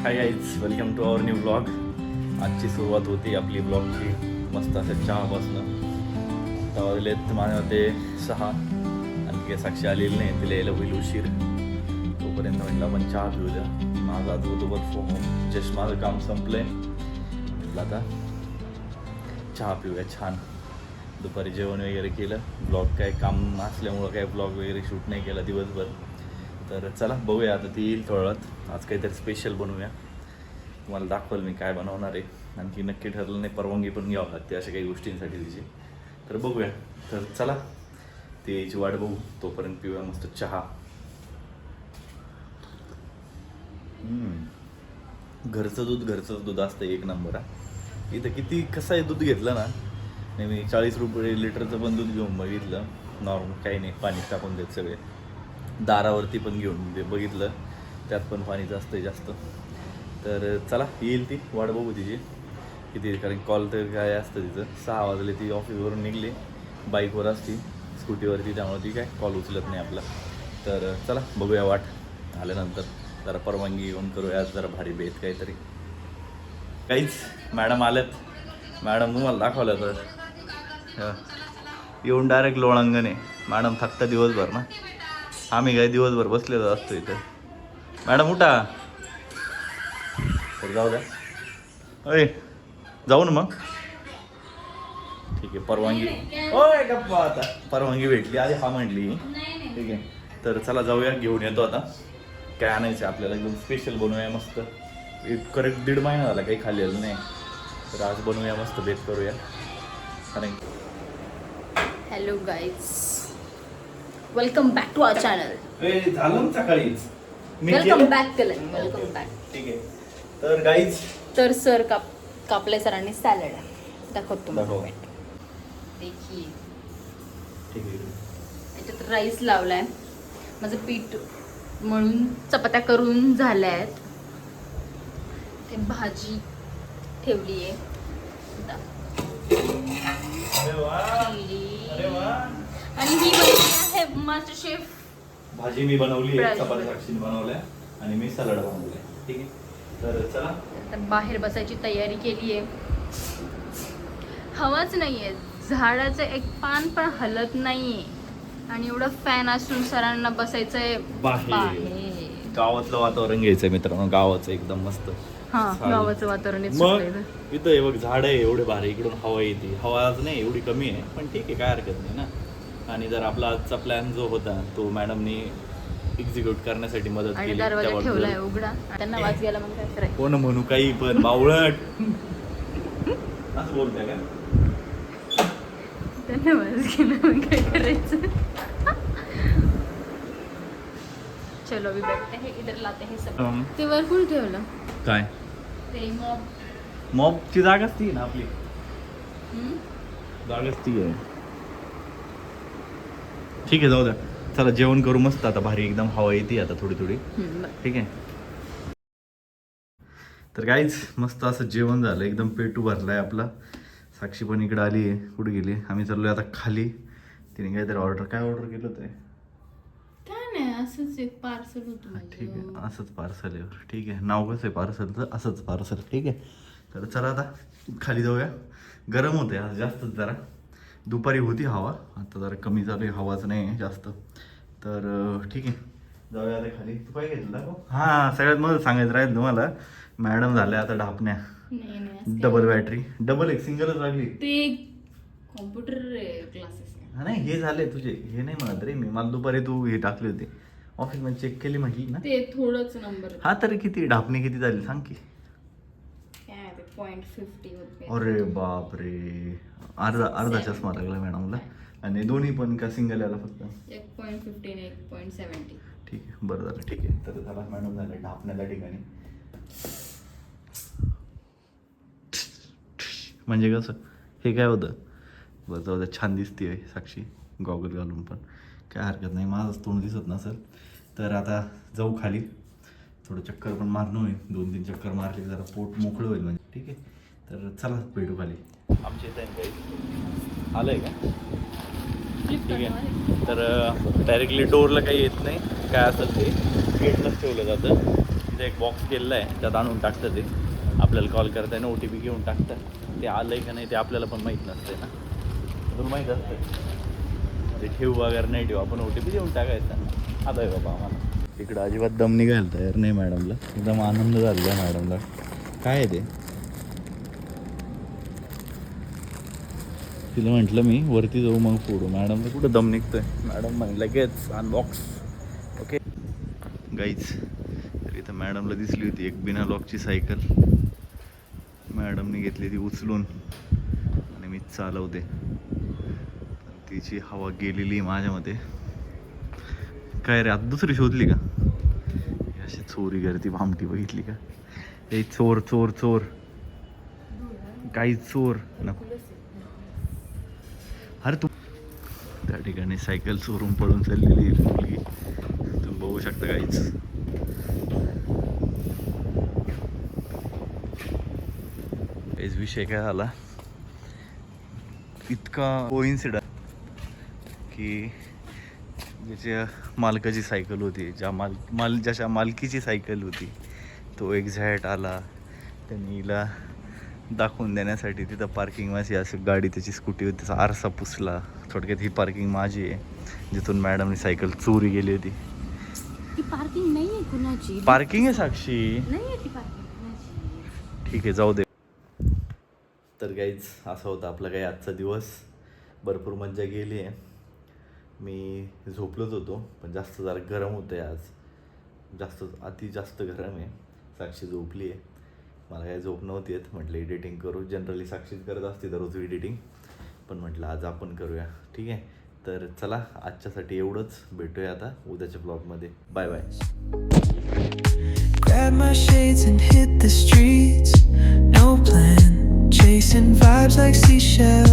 High guys, welcome to our new blog. आजची सुरुवात होती आपली ब्लॉगची मस्त असं चहापासनं. वाजलेत माझ्या मते 6. आणखी साक्षी आलेली नाही, तिला यायला होईल उशीर. तोपर्यंत म्हटलं आपण चहा पिऊ द्या. माझा आज होतो वर्क फ्रॉम होम. जस्ट माझं काम संपलं आहे. म्हटलं आता चहा पिऊया छान. दुपारी जेवण वगैरे केलं. ब्लॉग काय काम असल्यामुळं काय ब्लॉग वगैरे शूट नाही केला दिवसभर. तर चला बघूया, आता ती येईल थोड्या वेळात. आज काहीतरी स्पेशल बनवूया. तुम्हाला दाखवल मी काय बनवणार आहे. आणखी नक्की ठरलं नाही, परवानगी पण घ्यावं लागते अशा काही गोष्टींसाठी तिची. तर बघूया. तर चला ती यायची वाट बघू. तोपर्यंत पिऊया मस्त चहा. घरचं दूध असतं एक नंबर. इथं किती कसं आहे दूध घेतलं ना, नाही मी 40 रुपये लिटरचं पण दूध घेऊन बघितलं. नॉर्मल काही नाही, पाणी टाकून देत सगळे. दारावरती पण घेऊन बघितलं, त्यात पण पाणी जास्त आहे जास्त. तर चला येईल ती, वाट बघू तिची किती. कारण कॉल तर काय असतं तिचं. 6 वाजले, ती ऑफिसवरून निघली. बाईकवर असती, स्कूटीवरती, त्यामुळे ती काय कॉल उचलत नाही आपला. तर चला बघूया वाट आल्यानंतर. जरा परवानगी घेऊन करूया आज जरा भारी बेत काहीतरी. काहीच मॅडम आल्यात. मॅडम तुम्हाला दाखवलं तर येऊन डायरेक्ट लोळंगण आहे. मॅडम थकता दिवसभर ना, आम्ही काय दिवसभर बसलेलो असतो इथं. मॅडम उठा. तर जाऊ द्या. अय जाऊ ना मग. ठीक आहे, परवानगी. ओय गप्पा, आता परवानगी भेटली आधी हा म्हटली. ठीक आहे, तर चला जाऊया. घेऊन येतो आता. काय आणायचं आपल्याला, एकदम स्पेशल बनवूया मस्त. एक करेक्ट 1.5 महिना झाला काही खाल्लेलं नाही. तर आज बनवूया मस्त, बेत करूया. कारण hello guys, welcome back to our channel. झालं ना सकाळीच. वेलकम बॅक केलं. Welcome back. ठीक आहे. तर गाईज, तर सर कापले सरांनी सॅलड दाखवतो तुम्हाला. देखिए, ठीक आहे. याच्यात राईस लावलाय. माझं पीठ मळून चपात्या करून झाल्या आहेत. ते भाजी ठेवली आहे. आणि ही बनवली आहे मास्टर शेफ. भाजी मी बनवली आहे, चपाती साक्षीने बनवल्या आणि मी सलाड बनवलंय. ठीक आहे, तर चला. तर बाहेर बसायची तयारी केली आहे. हवाच नाहीये, झाडाचं एक पान पण हलत नाहीये. आणि एवढं फॅन असून सरांना बसायचंय बाहेर. गावातलं वातावरण घ्यायचंय मित्रांनो, गावाचं एकदम मस्त. हा, गावाचं वातावरण आहे. मग इथं हे बघ, झाड आहे एवढे भारी. इकडून हवा येते. हवा आज नाही एवढी कमी आहे, पण ठीक आहे, काय हरकत नाही ना. आणि जर आपला आजचा प्लॅन जो होता तो मॅडमनी एक्झिक्यूट करण्यासाठी मदत आणि केली. दरवाजा ठेवलाय उघडा. त्यांना वाज गेला मग काय करायचं. कोण म्हणू काही पण बावळट असं बोलतंय का? त्यांना वाज गेला मग काय करायचं. चलो अभी बैठते हैं, इधर लाते हैं सब. ते वर कोण ठेवलं काय? ते मॉब. मॉबची जागाच ती ना आपली. जागाच ती आहे. ठीक आहे, जाऊ द्या. चला जेवण करू मस्त आता. भारी एकदम हवा येते आता थोडी थोडी. ठीक आहे. तर काहीच मस्त असं जेवण झालं, एकदम पेटू भरलाय आपला. साक्षी पण इकडे आली आहे. कुठे गेली? आम्ही चाललोय आता खाली. तिने काहीतरी काय ऑर्डर केलं होतं? काय नाही, असंच एक पार्सल होतं. ठीक आहे, असंच पार्सल आहे. ठीक आहे, नाव कसं आहे पार्सलचं? असंच पार्सल. ठीक आहे, तर चला आता खाली जाऊया. गरम होते आज जास्तच जरा. दुपारी होती हवा, आता जरा कमी झाली, हवाच नाही आहे जास्त. तर ठीक आहे, जाऊया आता खाली. तू काय घेतलं दाखव. हां, सगळ्यात मला सांगायचं राहील तुम्हाला, मॅडम झाल्या आता ढापण्या. डबल बॅटरी, डबल एक सिंगलच लागली. ते कॉम्प्युटर क्लासेस नाही, हे झाले तुझे. हे नाही म्हणत रे मी. मला दुपारी तू हे टाकली होती ऑफिसमध्ये, चेक केली म्हटली ना. ते थोडंच नंबर. हा, तरी किती ढापणी किती झाली सांग की. काय ते 0.50 होते. अरे बापरे, अर्धा चष्मा लागला मॅडमला. आणि दोन्ही पण का सिंगल आला फक्त? 1.15 1.70. ठीक आहे, बरं झालं. ठीक आहे, तर झाला मॅडम झालं ढापण्याच्या ठिकाणी. म्हणजे कसं हे काय होतं? बरं जाऊ द्या, छान दिसते साक्षी गॉगल घालून पण. काय हरकत नाही, माझंच तोंड दिसत नसेल. तर आता जाऊ खाली. थोडं चक्कर पण मारणं होईल. 2-3 चक्कर मारले जरा पोट मोकळं होईल म्हणजे. ठीक आहे, तर चला भेटू खाली. आमच्या इथं काही आलं आहे का? ठीक आहे, तर डायरेक्टली डोअरला काही येत नाही. काय असेल ते गेटलाच ठेवलं जातं. तिथे एक बॉक्स केलेला आहे, त्यात आणून टाकतं ते. आपल्याला कॉल करताय ना, OTP घेऊन टाकतं. ते आलं आहे का नाही ते आपल्याला पण माहीत नसते ना, तुला माहीत असतं ते ठेवू वगैरे नाही ठेवू, आपण OTP देऊन टाकायचं. आता आहे बाबा आम्हाला तिकडं अजिबात दम निघायला तयार नाही मॅडमला, एकदम आनंद झालेला आहे मॅडमला. काय आहे ते, तिला म्हटलं मी वरती जाऊ मग फोडू, मॅडमला कुठं दम निघतोय. मॅडम म्हणे लगेच अनबॉक्स. ओके गाईज, तर इथं मॅडमला दिसली होती एक बिना लॉकची सायकल. मॅडमने घेतली ती उचलून आणि मी चालवते. तिची हवा गेलेली माझ्यामध्ये. काय रे, आता दुसरी शोधली का? अशी चोरी करती भामटी बघितली का? ए चोर चोर चोर, काही चोर नको. अरे तू, त्या ठिकाणी सायकल चोरून पळून चाललेली मुलगी तुम्ही बघू शकता काहीच. काहीच विषय काय झाला, इतका कोइन्सिडन्स की ज्याच्या मालकाची सायकल होती, ज्याच्या मालकीची सायकल होती, तो एक्झॅक्ट आला. त्यांनी हिला दाखवून देण्यासाठी तिथं पार्किंगमध्ये असं गाडी, त्याची स्कूटी होती, त्याचा आरसा पुसला. थोडक्यात ही पार्किंग माझी आहे, जिथून मॅडमने सायकल चोरी गेली होती. ती पार्किंग नाही आहे कुणाची, पार्किंग आहे साक्षी, नाही आहे ती पार्किंग कुणाची. ठीक आहे जाऊ दे. तर काहीच असा होता आपला काही आजचा दिवस. भरपूर मज्जा गेली आहे. मी झोपलोच होतो, पण जास्त जरा गरम होतं आहे आज, जास्त गरम आहे. साक्षी झोपली आहे, मला काही झोप नव्हती येत. म्हटलं एडिटिंग करू. जनरली साक्षीच करत असते दररोज एडिटिंग, पण म्हटलं आज आपण करूया. ठीक आहे, तर चला आजच्यासाठी एवढंच. भेटूया आता उद्याच्या ब्लॉगमध्ये. Bye bye. Grab my shades and hit the streets. No plan, chasing vibes like seashells.